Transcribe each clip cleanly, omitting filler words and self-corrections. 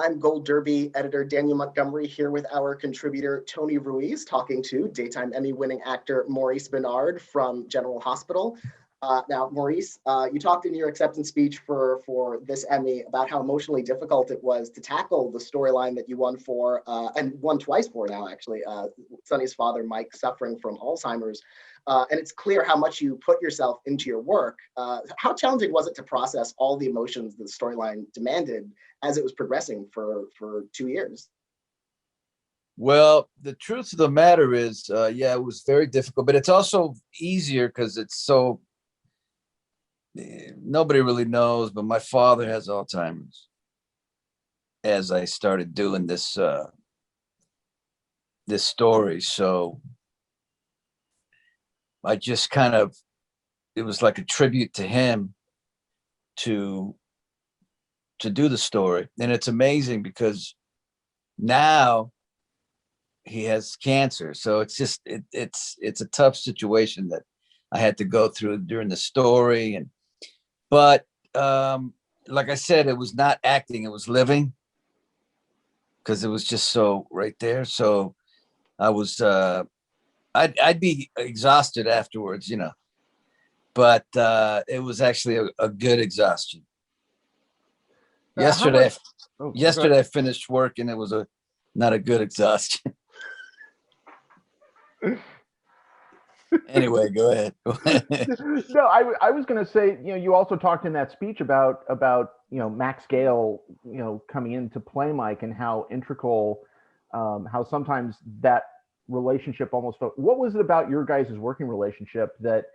I'm Gold Derby editor Daniel Montgomery here with our contributor Tony Ruiz, talking to Daytime Emmy winning actor Maurice Benard from General Hospital. Now, Maurice, you talked in your acceptance speech for this Emmy about how emotionally difficult it was to tackle the storyline that you won for, and won twice for now, actually, Sonny's father, Mike, suffering from Alzheimer's. And it's clear how much you put yourself into your work. How challenging was it to process all the emotions the storyline demanded as it was progressing for 2 years? Well, the truth of the matter is, yeah, it was very difficult, but it's also easier because it's so, nobody really knows, but my father has Alzheimer's as I started doing this story. So I just kind of, it was like a tribute to him to do the story. And it's amazing because now he has cancer. So it's just, it's a tough situation that I had to go through during the story. But like I said, it was not acting, it was living, because it was just so right there. So I was, I'd be exhausted afterwards, but it was actually a good exhaustion. Yesterday I finished work and it was not a good exhaustion. Anyway, go ahead. No, I was going to say, you also talked in that speech about Max Gale, coming in to play Mike, and how integral, how sometimes that relationship almost felt. What was it about your guys' working relationship that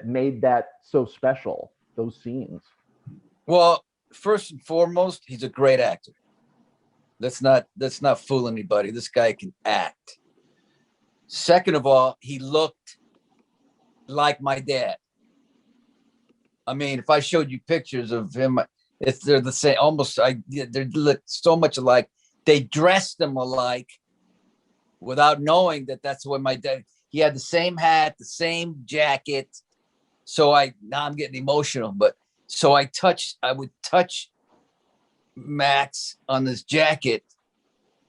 made that so special, those scenes? Well, first and foremost, he's a great actor. Let's not fool anybody. This guy can act. Second of all, he looked like my dad. I mean, if I showed you pictures of him, if they're the same, almost, they look so much alike. They dressed them alike without knowing that that's what my dad, he had the same hat, the same jacket. So now I'm getting emotional, but so I would touch Max on this jacket,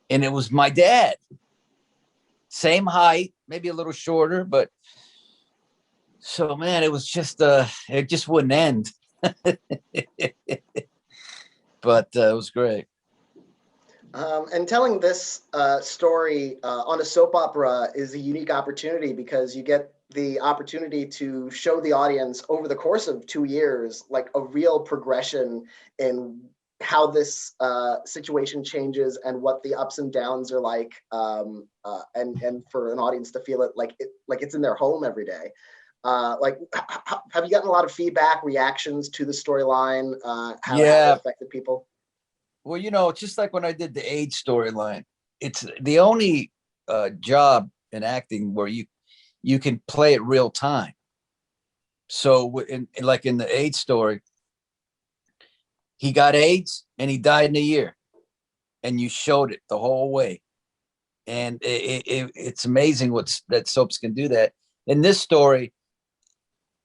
and it was my dad. Same height, maybe a little shorter, but so, man, it was just, it just wouldn't end. But it was great. And telling this story on a soap opera is a unique opportunity, because you get the opportunity to show the audience over the course of 2 years, like a real progression in how this situation changes and what the ups and downs are like, and for an audience to feel it like it's in their home every day. Have you gotten a lot of feedback, reactions to the storyline? How it affected people? Well, it's just like when I did the AIDS storyline. It's the only job in acting where you can play it real time. So in the AIDS story, he got AIDS and he died in a year, and you showed it the whole way. And it's amazing that soaps can do that. In this story,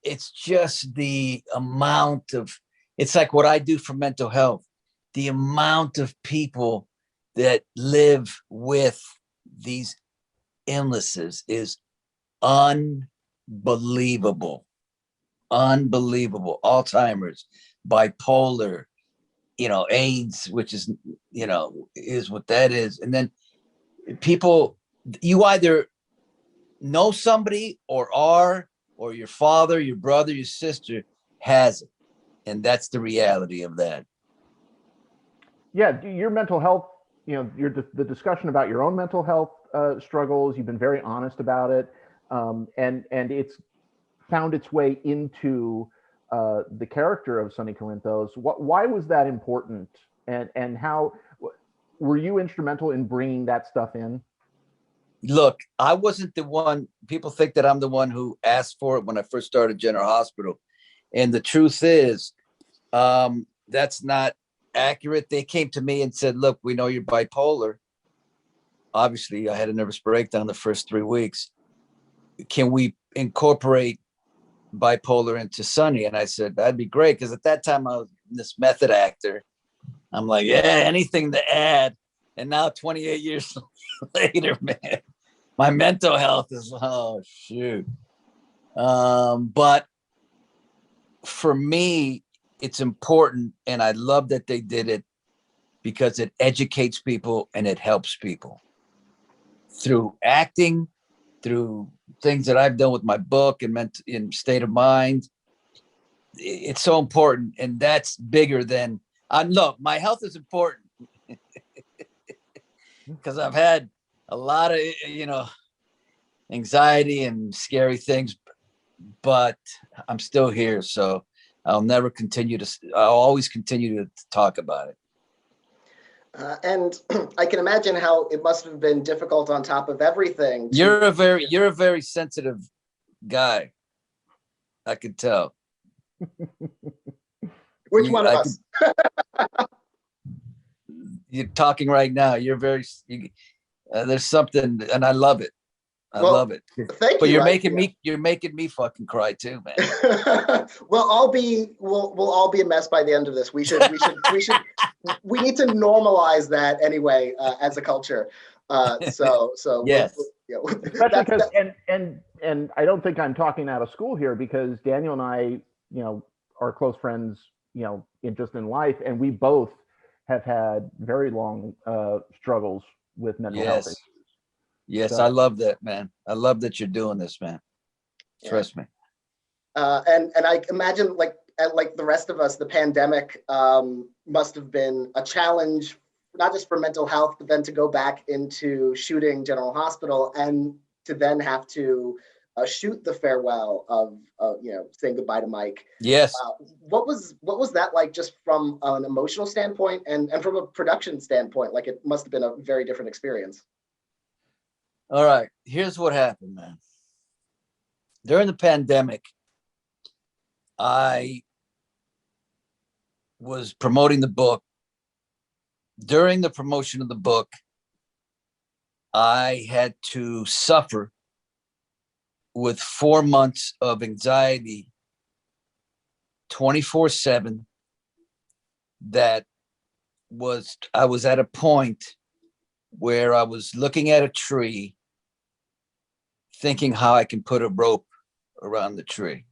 it's just the amount of, it's like what I do for mental health. The amount of people that live with these illnesses is unbelievable. Unbelievable. Alzheimer's, bipolar, AIDS, which is, is what that is. And then people, you either know somebody or your father, your brother, your sister has it. And that's the reality of that. Yeah, your mental health, the discussion about your own mental health struggles, you've been very honest about it. And it's found its way into the character of Sonny Corinthos. Why was that important? And how were you instrumental in bringing that stuff in? Look, I wasn't the one. People think that I'm the one who asked for it when I first started General Hospital. And the truth is, that's not accurate. They came to me and said, look, we know you're bipolar. Obviously, I had a nervous breakdown the first 3 weeks. Can we incorporate bipolar into Sonny? And I said, that'd be great. Because at that time, I was this method actor. I'm like, yeah, anything to add. And now 28 years later, man, my mental health is, oh, shoot. But for me, it's important. And I love that they did it because it educates people and it helps people through acting, through things that I've done with my book and in State of Mind. It's so important. And that's bigger than, look, my health is important because I've had a lot of, anxiety and scary things, but I'm still here. So I'll always continue to talk about it. And I can imagine how it must have been difficult on top of everything. You're a very sensitive guy. I could tell. Which one of us? You're talking right now. You're there's something, and I love it. I love it. Thank but you. You're making me fucking cry too, man. we'll all be a mess by the end of this. We need to normalize that anyway as a culture. So yes. Especially because and I don't think I'm talking out of school here, because Daniel and I, are close friends, in life, and we both have had very long struggles with mental health issues. Yes, So, I love that, man. I love that you're doing this, man. Trust me. And I imagine, like the rest of us, the pandemic must have been a challenge, not just for mental health, but then to go back into shooting General Hospital and to then have to shoot the farewell of, saying goodbye to Mike. Yes. What was that like, just from an emotional standpoint and from a production standpoint? Like, it must have been a very different experience. All right. Here's what happened, man. During the pandemic, I was promoting the book. During the promotion of the book, I had to suffer with 4 months of anxiety 24/7. I was at a point where I was looking at a tree, thinking how I can put a rope around the tree.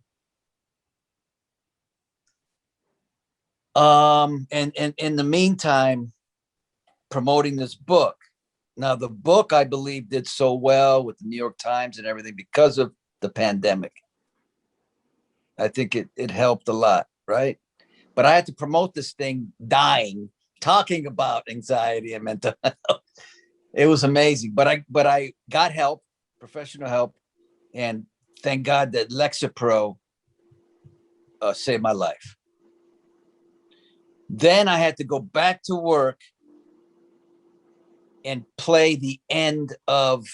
And in the meantime, promoting this book. Now, the book, I believe, did so well with the New York Times and everything because of the pandemic. I think it helped a lot, right? But I had to promote this thing dying, talking about anxiety and mental health. It was amazing. But I got help, professional help, and thank God that Lexapro saved my life. Then I had to go back to work and play the end of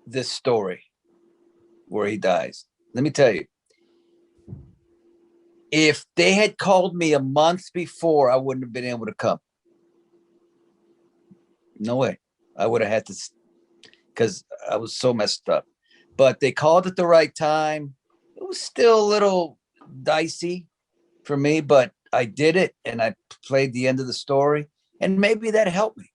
this story where he dies. Let me tell you, if they had called me a month before, I wouldn't have been able to come. No way. I would have had to, because I was so messed up. But they called at the right time. It was still a little dicey for me, but I did it and I played the end of the story, and maybe that helped me.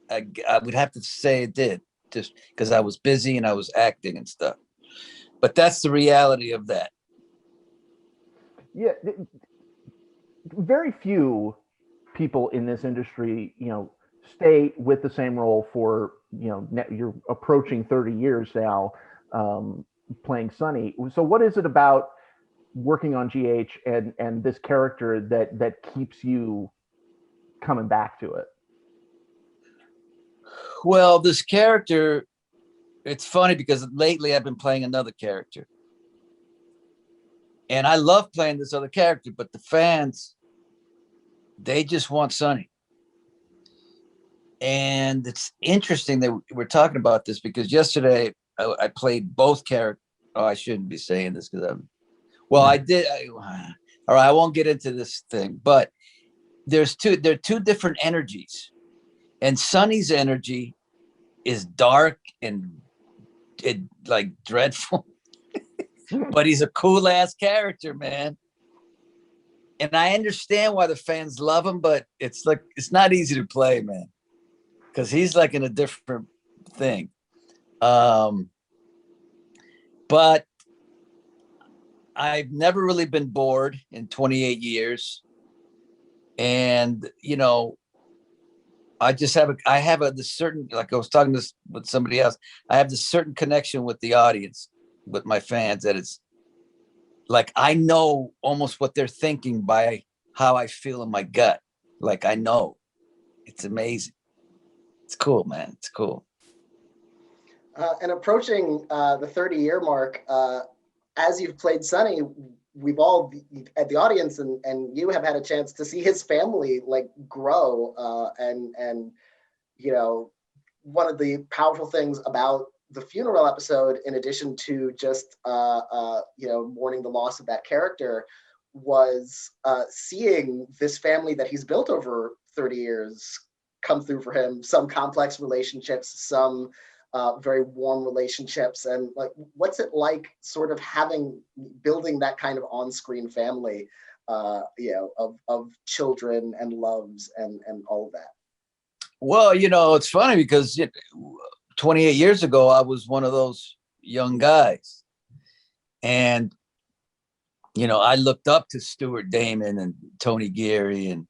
I would have to say it did, just because I was busy and I was acting and stuff. But that's the reality of that. Yeah, very few people in this industry, stay with the same role for, you're approaching 30 years now, playing Sonny. So what is it about working on GH and this character that keeps you coming back to it? Well, this character, it's funny because lately I've been playing another character. And I love playing this other character, but the fans, they just want Sonny. And it's interesting that we're talking about this because yesterday I played both characters. Oh, I shouldn't be saying this because I did. All right, I won't get into this thing, but there are two different energies. And Sonny's energy is dark and like dreadful, but he's a cool ass character, man. And I understand why the fans love him, but it's like, it's not easy to play, man, because he's like in a different thing. But I've never really been bored in 28 years. And, you know, I have this certain, like I was talking with somebody else, I have this certain connection with the audience, with my fans, that it's like, I know almost what they're thinking by how I feel in my gut. Like, I know. It's amazing. It's cool, man. It's cool. And approaching the 30-year mark, as you've played Sonny, we've all at the audience and you have had a chance to see his family like grow. And you know, one of the powerful things about the funeral episode, in addition to just you know, mourning the loss of that character, was seeing this family that he's built over 30 years come through for him. Some complex relationships, some very warm relationships. And like, what's it like sort of building that kind of on-screen family, you know, of children and loves and all of that? Well, you know, it's funny because 28 years ago, I was one of those young guys. And, you know, I looked up to Stuart Damon and Tony Geary and,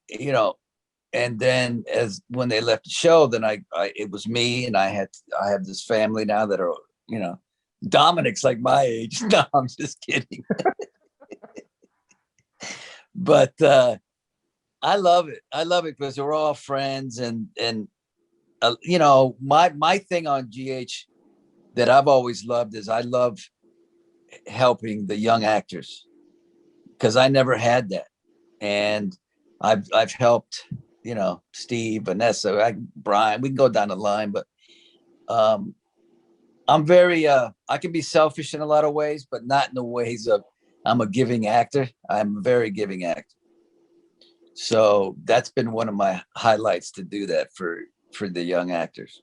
you know, and then when they left the show, then it was me, and I have this family now that are, you know, Dominic's like my age. No, I'm just kidding. But I love it. I love it because we're all friends, and you know, my thing on GH that I've always loved is I love helping the young actors, because I never had that, and I've helped, you know, Steve, Vanessa, Brian, we can go down the line, but I'm very, I can be selfish in a lot of ways, but not in the ways of I'm a giving actor. I'm a very giving actor. So that's been one of my highlights, to do that for the young actors.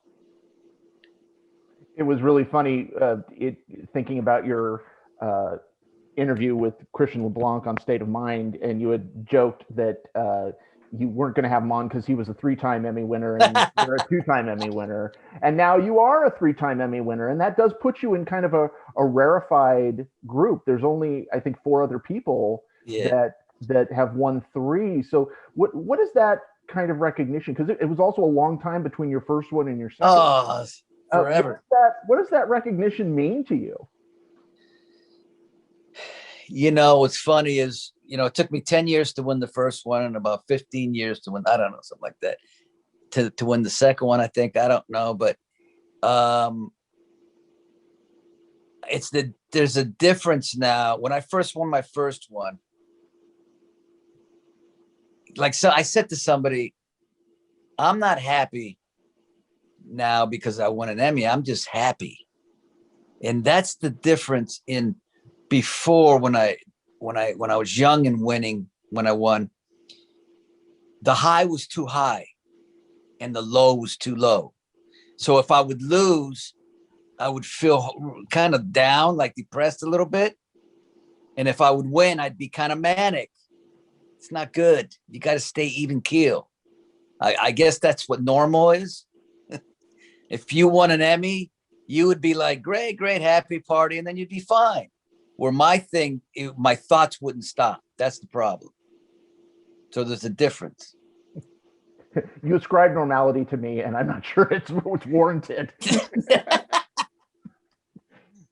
It was really funny thinking about your interview with Christian LeBlanc on State of Mind, and you had joked that you weren't going to have him on because he was a 3-time Emmy winner and you're a 2-time Emmy winner. And now you are a 3-time Emmy winner. And that does put you in kind of a rarefied group. There's only, I think, 4 other people that have won 3. So what is that kind of recognition? Because it was also a long time between your first one and your second. Oh, forever. What does that recognition mean to you? You know, what's funny is, you know, it took me 10 years to win the first one and about 15 years to win, I don't know, something like that, to win the second one, I think. I don't know, but there's a difference now. When I first won my first one, like, so I said to somebody, I'm not happy now because I won an Emmy. I'm just happy. And that's the difference in before, when I was young and winning, when I won, the high was too high and the low was too low. So if I would lose, I would feel kind of down, like depressed a little bit. And if I would win, I'd be kind of manic. It's not good. You got to stay even keel. I guess that's what normal is. If you won an Emmy, you would be like, great, happy party, and then you'd be fine. Where my thing, my thoughts wouldn't stop. That's the problem. So there's a difference. You ascribe normality to me, and I'm not sure it's warranted.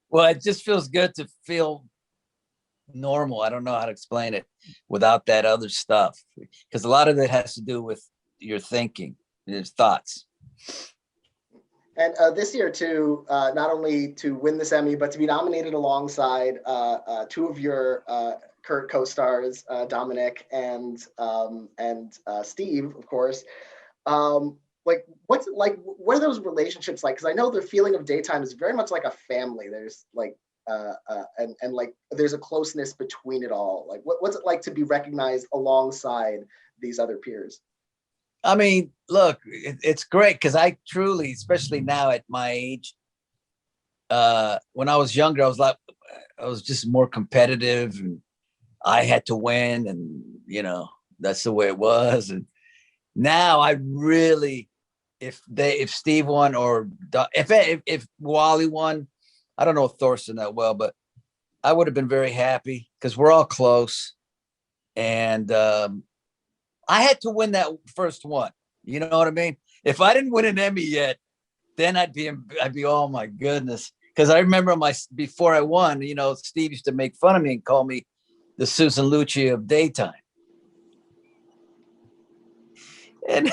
Well, it just feels good to feel normal. I don't know how to explain it without that other stuff, because a lot of it has to do with your thinking, your thoughts. And this year, too, not only to win this Emmy, but to be nominated alongside 2 of your current co-stars, Dominic and Steve, of course. Like, what's it like? What are those relationships like? Because I know the feeling of Daytime is very much like a family. There's like, and like, there's a closeness between it all. Like, what's it like to be recognized alongside these other peers? I mean, look, it's great because I truly, especially now at my age, when I was younger, I was just more competitive, and I had to win, and that's the way it was. And now I really, if Steve won, or if Wally won, I don't know Thorsten that well, but I would have been very happy because we're all close. And I had to win that first one. You know what I mean? If I didn't win an Emmy yet, then I'd be oh my goodness. Because I remember before I won, Steve used to make fun of me and call me the Susan Lucci of daytime. And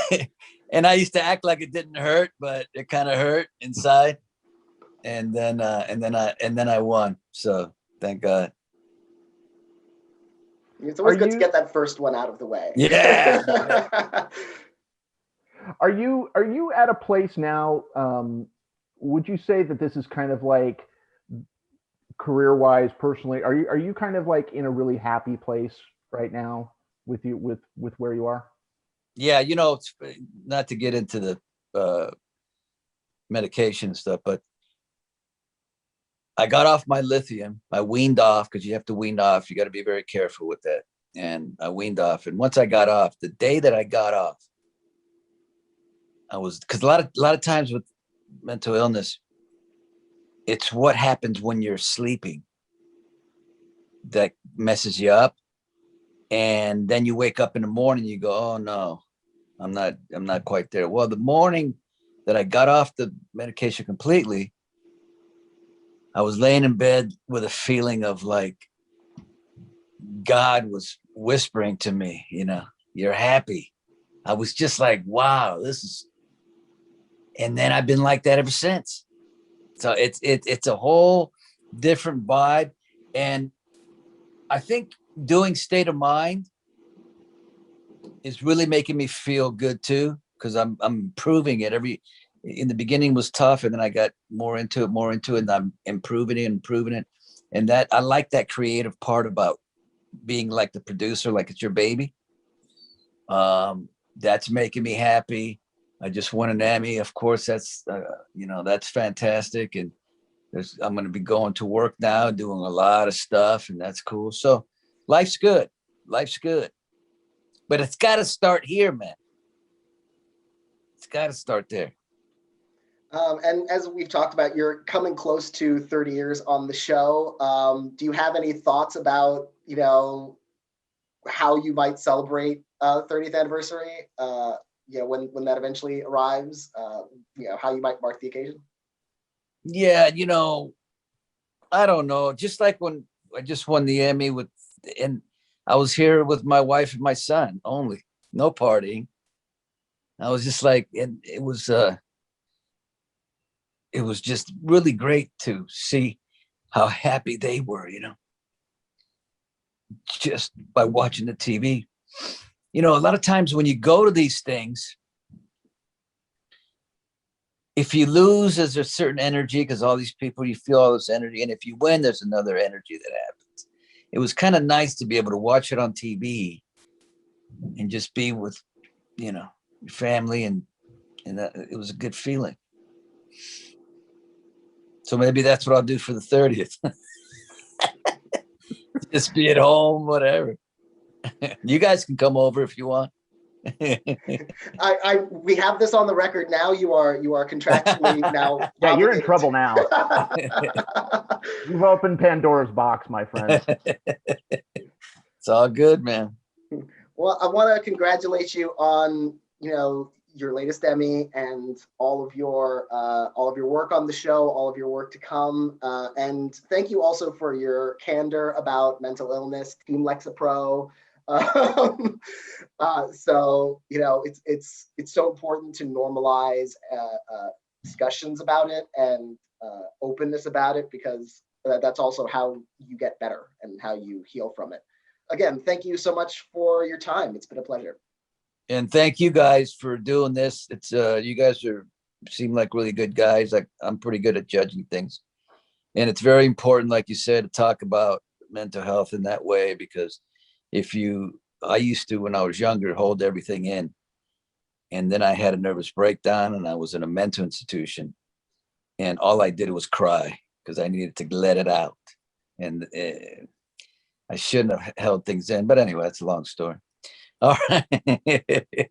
and I used to act like it didn't hurt, but it kind of hurt inside. And then I won. So thank God. It's always good to get that first one out of the way. Yeah. Are you at a place now? Would you say that this is kind of like career-wise, personally? Are you kind of like in a really happy place right now with where you are? Yeah, it's not to get into the medication stuff, but I got off my lithium. I weaned off, because you have to wean off. You got to be very careful with that. And I weaned off. And once I got off, the day that I got off, because a lot of times with mental illness, it's what happens when you're sleeping that messes you up. And then you wake up in the morning, you go, oh no, I'm not quite there. Well, the morning that I got off the medication completely, I was laying in bed with a feeling of like God was whispering to me, you're happy. I was just like, wow, and then I've been like that ever since. So it's a whole different vibe. And I think doing State of Mind is really making me feel good too, because I'm improving it. In the beginning was tough, and then I got more into it, and I'm improving it. And that I like that creative part about being like the producer, like it's your baby. That's making me happy. I just won an Emmy. Of course, that's that's fantastic. And I'm going to be going to work now, doing a lot of stuff, and that's cool. So life's good. But it's got to start here, man. It's got to start there. And as we've talked about, you're coming close to 30 years on the show. Do you have any thoughts about, how you might celebrate 30th anniversary? When that eventually arrives, how you might mark the occasion? Yeah, I don't know. Just like when I just won the Emmy and I was here with my wife and my son only, no partying. I was just like, and it was just really great to see how happy they were, just by watching the TV. A lot of times when you go to these things, if you lose, there's a certain energy, because all these people, you feel all this energy. And if you win, there's another energy that happens. It was kind of nice to be able to watch it on TV and just be with, your family. And it was a good feeling. So maybe that's what I'll do for the 30th. Just be at home, whatever. You guys can come over if you want. We have this on the record now. You are contractually now. Yeah, you're in trouble now. You've opened Pandora's box, my friend. It's all good, man. Well, I want to congratulate you on your latest Emmy and all of your work on the show, all of your work to come, and thank you also for your candor about mental illness, Team Lexapro. So it's so important to normalize discussions about it and openness about it, because that's also how you get better and how you heal from it. Again, thank you so much for your time. It's been a pleasure. And thank you guys for doing this. It's you guys seem like really good guys. Like, I'm pretty good at judging things, and it's very important, like you said, to talk about mental health in that way, because I used to, when I was younger, hold everything in, and then I had a nervous breakdown, and I was in a mental institution, and all I did was cry because I needed to let it out. And I shouldn't have held things in, but anyway, that's a long story. All right.